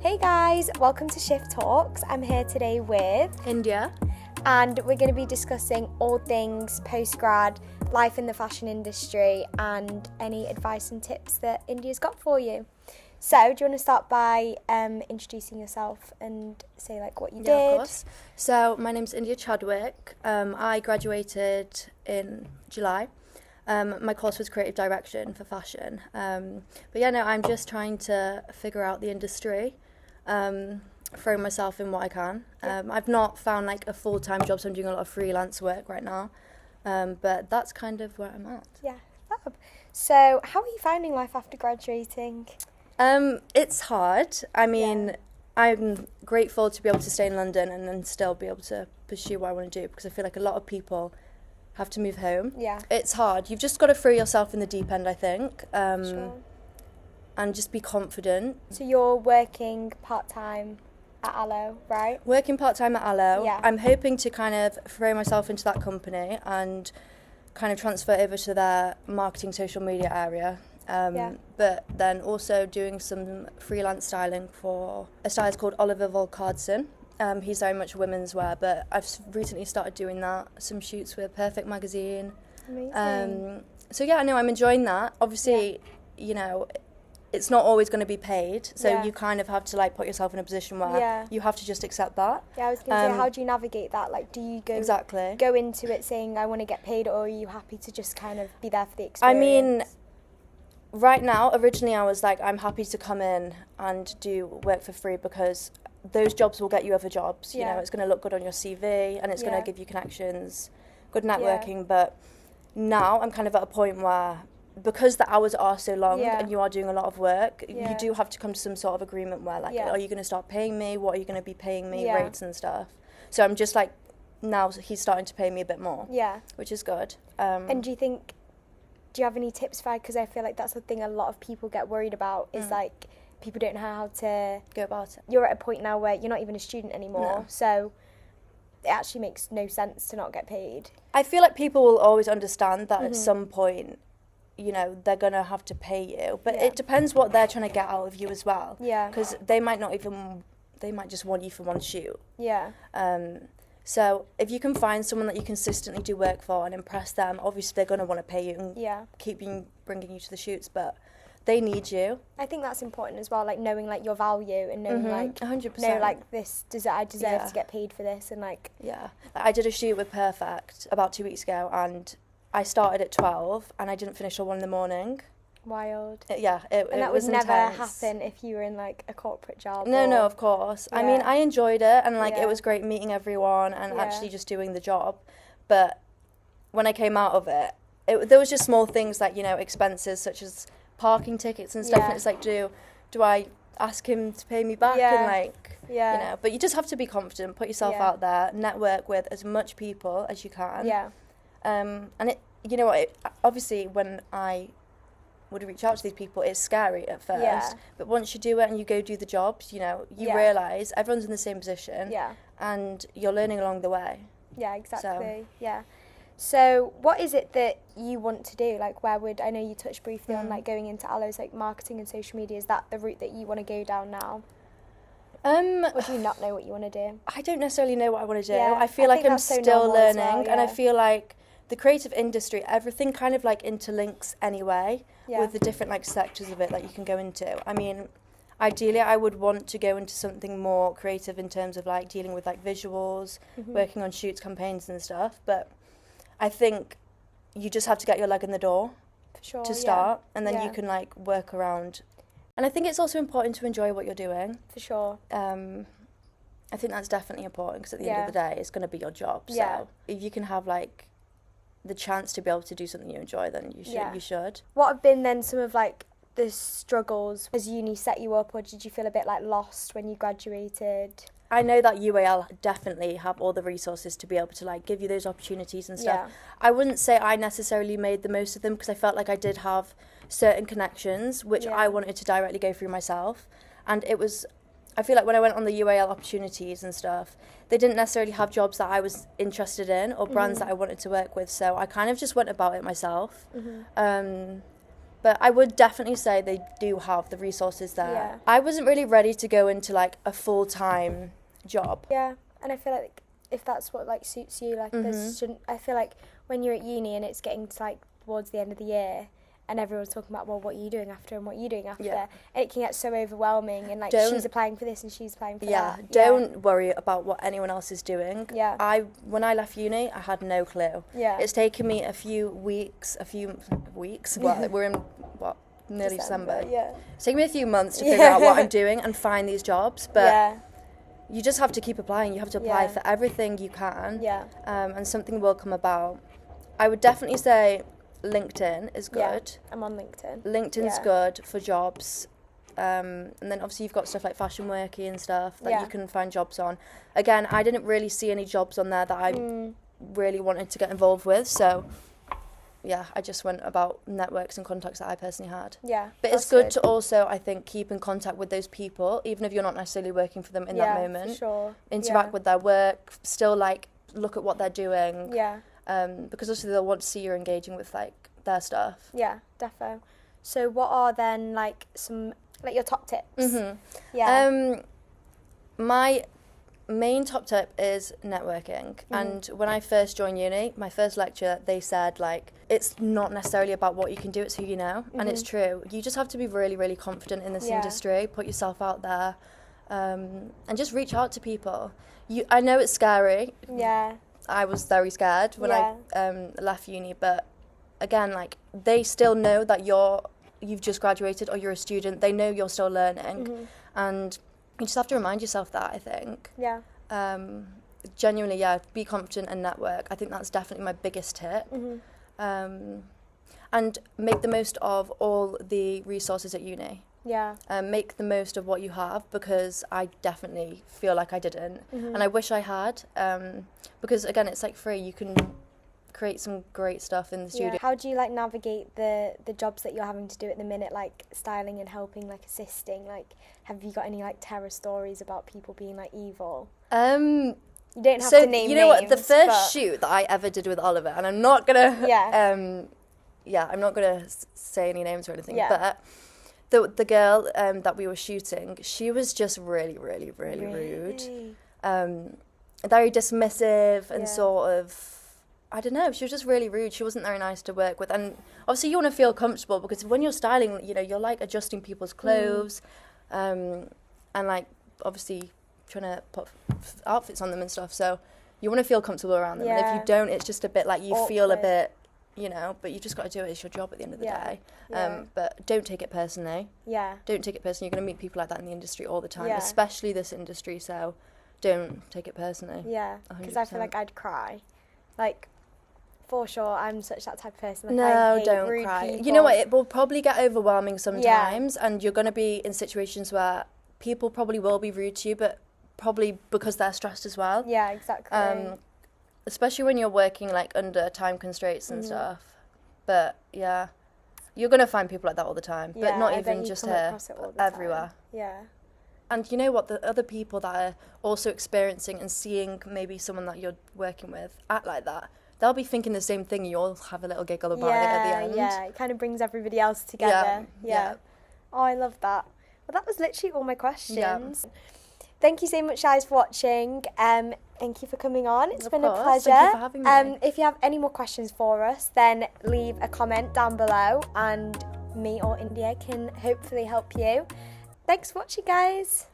Hey guys, welcome to Shift Talks. I'm here today with India, and we're going to be discussing all things postgrad, life in the fashion industry, and any advice and tips that India's got for you. So, do you want to start by introducing yourself and say what you did? Yeah, of course. So, my name's India Chadwick. I graduated in July. My course was creative direction for fashion. I'm just trying to figure out the industry, throw myself in what I can. I've not found a full-time job, so I'm doing a lot of freelance work right now. But that's kind of where I'm at. Yeah, fab. So, how are you finding life after graduating? It's hard. I'm grateful to be able to stay in London and then still be able to pursue what I want to do, because I feel like a lot of people have to move home. Yeah. It's hard. You've just got to throw yourself in the deep end, I think, Sure. and just be confident. So you're working part-time at Aloe, right? Working part-time at Aloe, Yeah. I'm hoping to kind of throw myself into that company and kind of transfer over to their marketing social media area. But then also doing some freelance styling for a stylist called Oliver Volkardson. He's very much women's wear, but I've recently started doing that, some shoots with Perfect magazine. Amazing. I'm enjoying that. Obviously, it's not always going to be paid, so you kind of have to put yourself in a position where you have to just accept that. Yeah, I was going to say, how do you navigate that? Do you go into it saying I want to get paid, or are you happy to just kind of be there for the experience? Right now, originally I was I'm happy to come in and do work for free, because those jobs will get you other jobs. You know, it's going to look good on your CV and it's going to give you connections, good networking. But now I'm kind of at a point where, because the hours are so long and you are doing a lot of work, you do have to come to some sort of agreement where are you going to start paying me? What are you going to be paying me? Rates and stuff. So I'm just now he's starting to pay me a bit more. Yeah. Which is good. And do you have any tips for, because I feel like that's the thing a lot of people get worried about, is people don't know how to go about it. You're at a point now where you're not even a student anymore, so it actually makes no sense to not get paid. I feel like people will always understand that at some point, they're going to have to pay you. But it depends what they're trying to get out of you as well. Yeah. Because they might just want you for one shoot. Yeah. So if you can find someone that you consistently do work for and impress them, obviously they're going to want to pay you and keep bringing you to the shoots, but they need you. I think that's important as well, knowing your value and knowing 100%. I deserve to get paid for this, and Yeah. I did a shoot with Perfect about 2 weeks ago, and I started at 12 and I didn't finish till 1 a.m. Wild. And that was would never intense. happen if you were in a corporate job. No, of course. Yeah. I enjoyed it, and it was great meeting everyone and actually just doing the job. But when I came out of it, there was just small things expenses such as parking tickets and stuff. And it's do I ask him to pay me back? And but you just have to be confident, put yourself out there, network with as much people as you can. Yeah. And obviously when I would reach out to these people, it's scary at first, but once you do it and you go do the jobs, you realise everyone's in the same position, and you're learning along the way. Yeah, exactly. So what is it that you want to do? I know you touched briefly on going into Aloe's marketing and social media. Is that the route that you want to go down now? Or do you not know what you want to do? I don't necessarily know what I want to do. I feel like I'm still learning, and I feel like the creative industry, everything kind of interlinks anyway with the different sectors of it that you can go into. Ideally I would want to go into something more creative in terms of dealing with visuals, working on shoots, campaigns and stuff, but I think you just have to get your leg in the door to start, and then you can work around. And I think it's also important to enjoy what you're doing. For sure. I think that's definitely important, because at the end of the day it's going to be your job. So if you can have the chance to be able to do something you enjoy, then you should. What have been then some of the struggles? Has uni set you up, or did you feel a bit lost when you graduated? I know that UAL definitely have all the resources to be able to give you those opportunities and stuff. I wouldn't say I necessarily made the most of them, because I felt like I did have certain connections which I wanted to directly go through myself, and I feel like when I went on the UAL opportunities and stuff, they didn't necessarily have jobs that I was interested in or brands that I wanted to work with, so I kind of just went about it myself. But I would definitely say they do have the resources there. Yeah. I wasn't really ready to go into like a full-time job. Yeah, and I feel like if that's what like suits you, like I feel like when you're at uni and it's getting to like towards the end of the year and everyone's talking about, well, what are you doing after and what are you doing after? Yeah. And it can get so overwhelming and like she's applying for this and she's applying for that. Don't worry about what anyone else is doing. Yeah. When I left uni, I had no clue. Yeah. It's taken me a few weeks, well, we're in, nearly December. Yeah. It's taken me a few months to figure out what I'm doing and find these jobs, but you just have to keep applying. You have to apply for everything you can, and something will come about. I would definitely say LinkedIn is good. Yeah, I'm on LinkedIn. LinkedIn's good for jobs. And then obviously you've got stuff like Fashion Worky and stuff that you can find jobs on. Again, I didn't really see any jobs on there that I really wanted to get involved with, so yeah, I just went about networks and contacts that I personally had. Yeah. But it's good to also, I think, keep in contact with those people, even if you're not necessarily working for them in that moment. For sure. Interact with their work, still like look at what they're doing. Yeah. Because obviously they'll want to see you're engaging with like their stuff. Yeah, defo. So what are then like some like your top tips? Mm-hmm. Yeah. My main top tip is networking. And when I first joined uni, my first lecture, they said like it's not necessarily about what you can do, it's who you know. And it's true. You just have to be really, really confident in this industry, put yourself out there, and just reach out to people. I know it's scary. Yeah. I was very scared when I left uni, but again, like they still know that you've just graduated or you're a student. They know you're still learning, and you just have to remind yourself that, I think. Yeah. Genuinely, be confident and network. I think that's definitely my biggest tip. And make the most of all the resources at uni. Yeah. Make the most of what you have, because I definitely feel like I didn't. And I wish I had, because again, it's like free. You can create some great stuff in the studio. How do you like navigate the jobs that you're having to do at the minute, like styling and helping, like assisting? Like, have you got any like terror stories about people being like evil? You don't have to name you know names, what, the first shoot that I ever did with Oliver, and I'm not gonna I'm not gonna say any names or anything, but the girl that we were shooting, she was just really, really, really rude, very dismissive and sort of, I don't know, she was just really rude. She wasn't very nice to work with. And obviously you want to feel comfortable, because when you're styling, you know, you're like adjusting people's clothes, and like obviously trying to put outfits on them and stuff. So you want to feel comfortable around them. And if you don't, it's just a bit like you feel a bit, you know, but you just got to do it. It's your job at the end of the day. But don't take it personally. Yeah. Don't take it personally. You're going to meet people like that in the industry all the time, especially this industry. So don't take it personally. Yeah. Because I feel like I'd cry. Like, for sure, I'm such that type of person. Like, no, don't cry. People. You know what? It will probably get overwhelming sometimes, and you're going to be in situations where people probably will be rude to you, but probably because they're stressed as well. Yeah, exactly. Especially when you're working like under time constraints and stuff. But yeah, you're going to find people like that all the time, but not even just here, everywhere. Yeah. And you know what, the other people that are also experiencing and seeing maybe someone that you're working with act like that, they'll be thinking the same thing. You'll have a little giggle about it at the end. Yeah, it kind of brings everybody else together. Yeah. Oh, I love that. Well, that was literally all my questions. Yeah. Thank you so much, guys, for watching. Thank you for coming on. It's been a pleasure. Thank you for having me. If you have any more questions for us, then leave a comment down below, and me or India can hopefully help you. Thanks for watching, guys.